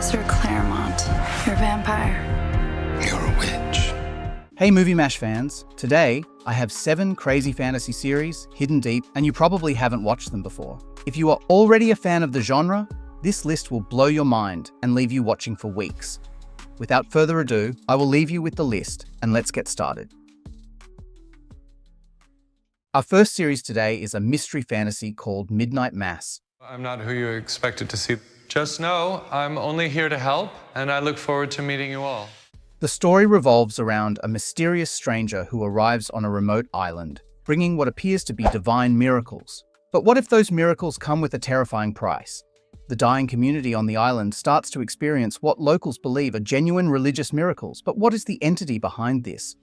Professor Claremont, you're a vampire. You're a witch. Hey Movie Mash fans, today I have 7 crazy fantasy series hidden deep and you probably haven't watched them before. If you are already a fan of the genre, this list will blow your mind and leave you watching for weeks. Without further ado, I will leave you with the list and let's get started. Our first series today is a mystery fantasy called Midnight Mass. I'm not who you expected to see. Just know I'm only here to help, and I look forward to meeting you all. The story revolves around a mysterious stranger who arrives on a remote island, bringing what appears to be divine miracles. But what if those miracles come with a terrifying price? The dying community on the island starts to experience what locals believe are genuine religious miracles, but what is the entity behind this?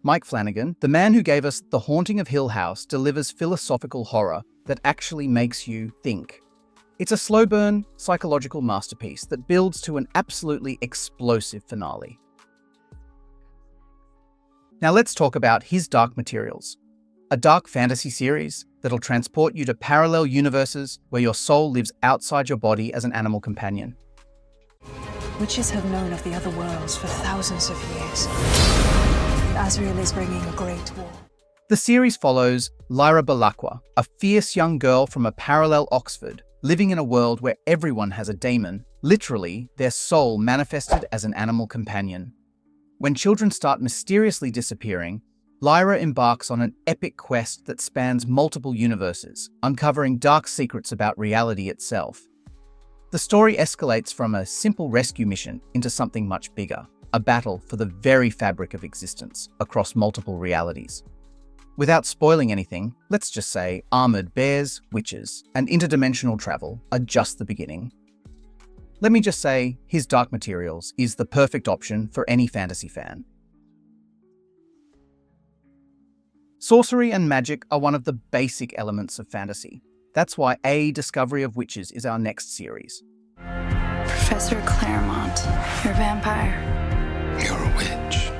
Mike Flanagan, the man who gave us The Haunting of Hill House, delivers philosophical horror that actually makes you think. It's a slow burn, psychological masterpiece that builds to an absolutely explosive finale. Now let's talk about His Dark Materials, a dark fantasy series that'll transport you to parallel universes where your soul lives outside your body as an animal companion. Witches have known of the other worlds for thousands of years. Azrael is bringing a great war. The series follows Lyra Belacqua, a fierce young girl from a parallel Oxford, living in a world where everyone has a daemon, literally their soul manifested as an animal companion. When children start mysteriously disappearing, Lyra embarks on an epic quest that spans multiple universes, uncovering dark secrets about reality itself. The story escalates from a simple rescue mission into something much bigger, a battle for the very fabric of existence across multiple realities. Without spoiling anything, let's just say armored bears, witches, and interdimensional travel are just the beginning. Let me just say, His Dark Materials is the perfect option for any fantasy fan. Sorcery and magic are one of the basic elements of fantasy. That's why A Discovery of Witches is our next series. Professor Claremont, you're a vampire. You're a witch.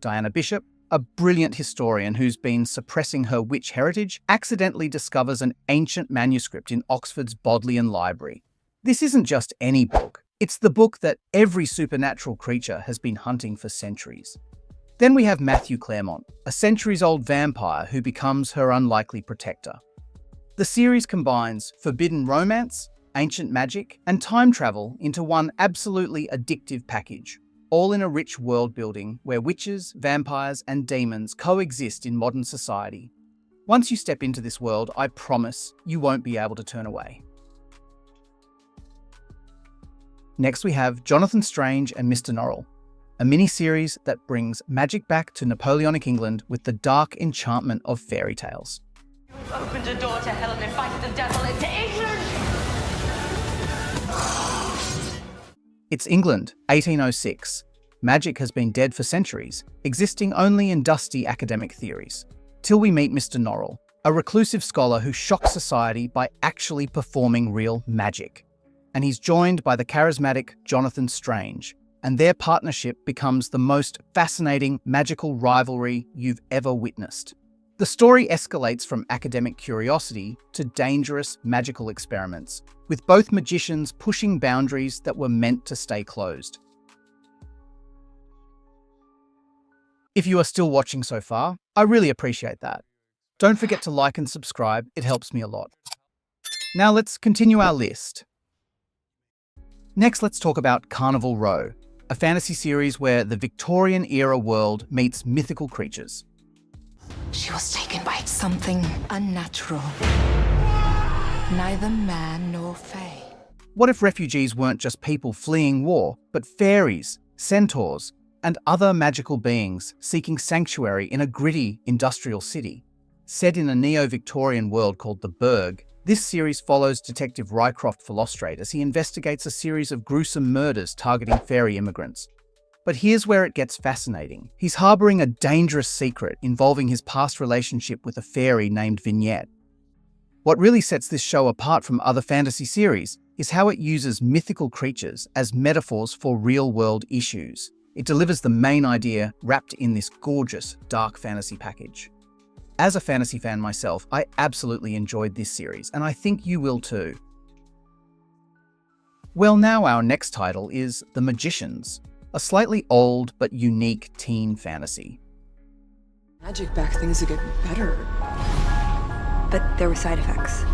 Diana Bishop, a brilliant historian who's been suppressing her witch heritage, accidentally discovers an ancient manuscript in Oxford's Bodleian Library. This isn't just any book. It's the book that every supernatural creature has been hunting for centuries. Then we have Matthew Claremont, a centuries-old vampire who becomes her unlikely protector. The series combines forbidden romance, ancient magic, and time travel into one absolutely addictive package, all in a rich world building where witches, vampires, and demons coexist in modern society. Once you step into this world, I promise you won't be able to turn away. Next we have Jonathan Strange and Mr. Norrell, a mini-series that brings magic back to Napoleonic England with the dark enchantment of fairy tales. You've opened a door to hell and invited the devil into England! It's England, 1806. Magic has been dead for centuries, existing only in dusty academic theories. Till we meet Mr. Norrell, a reclusive scholar who shocks society by actually performing real magic. And he's joined by the charismatic Jonathan Strange, and their partnership becomes the most fascinating magical rivalry you've ever witnessed. The story escalates from academic curiosity to dangerous magical experiments, with both magicians pushing boundaries that were meant to stay closed. If you are still watching so far, I really appreciate that. Don't forget to like and subscribe, it helps me a lot. Now let's continue our list. Next, let's talk about Carnival Row, a fantasy series where the Victorian-era world meets mythical creatures. She was taken by something unnatural. Neither man nor fae. What if refugees weren't just people fleeing war, but fairies, centaurs, and other magical beings seeking sanctuary in a gritty industrial city? Set in a neo-Victorian world called the Burg, this series follows Detective Rycroft Philostrate as he investigates a series of gruesome murders targeting fairy immigrants. But here's where it gets fascinating. He's harboring a dangerous secret involving his past relationship with a fairy named Vignette. What really sets this show apart from other fantasy series is how it uses mythical creatures as metaphors for real-world issues. It delivers the main idea wrapped in this gorgeous, dark fantasy package. As a fantasy fan myself, I absolutely enjoyed this series, and I think you will too. Well, now our next title is The Magicians, a slightly old but unique teen fantasy. Magic back things would get better. But there were side effects.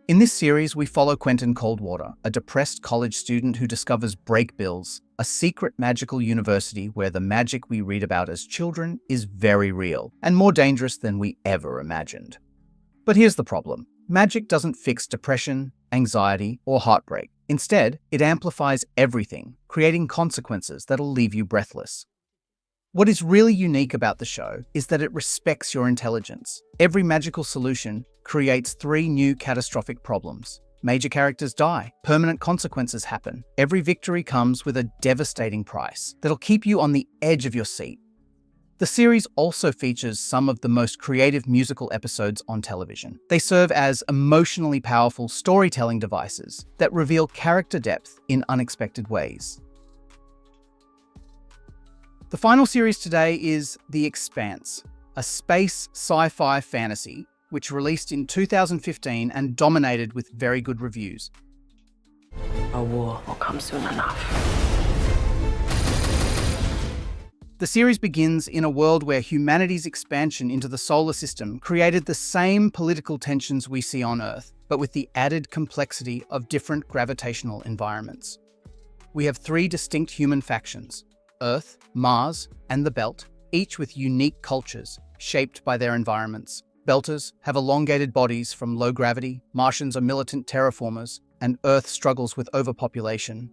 In this series, we follow Quentin Coldwater, a depressed college student who discovers Breakbills, a secret magical university where the magic we read about as children is very real and more dangerous than we ever imagined. But here's the problem. Magic doesn't fix depression, anxiety, or heartbreak. Instead, it amplifies everything, creating consequences that'll leave you breathless. What is really unique about the show is that it respects your intelligence. Every magical solution creates 3 new catastrophic problems. Major characters die, permanent consequences happen. Every victory comes with a devastating price that'll keep you on the edge of your seat. The series also features some of the most creative musical episodes on television. They serve as emotionally powerful storytelling devices that reveal character depth in unexpected ways. The final series today is The Expanse, a space sci-fi fantasy which released in 2015 and dominated with very good reviews. A war will come soon enough. The series begins in a world where humanity's expansion into the solar system created the same political tensions we see on Earth, but with the added complexity of different gravitational environments. We have 3 distinct human factions: Earth, Mars, and the Belt, each with unique cultures shaped by their environments. Belters have elongated bodies from low gravity, Martians are militant terraformers, and Earth struggles with overpopulation.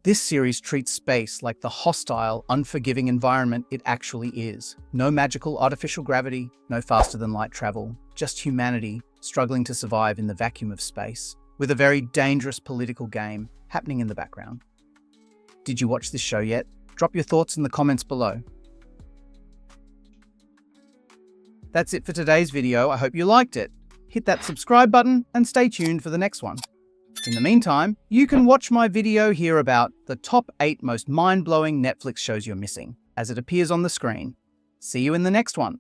This series treats space like the hostile, unforgiving environment it actually is. No magical artificial gravity, no faster-than-light travel, just humanity struggling to survive in the vacuum of space, with a very dangerous political game happening in the background. Did you watch this show yet? Drop your thoughts in the comments below. That's it for today's video. I hope you liked it. Hit that subscribe button and stay tuned for the next one. In the meantime, you can watch my video here about the top 8 most mind-blowing Netflix shows you're missing, as it appears on the screen. See you in the next one.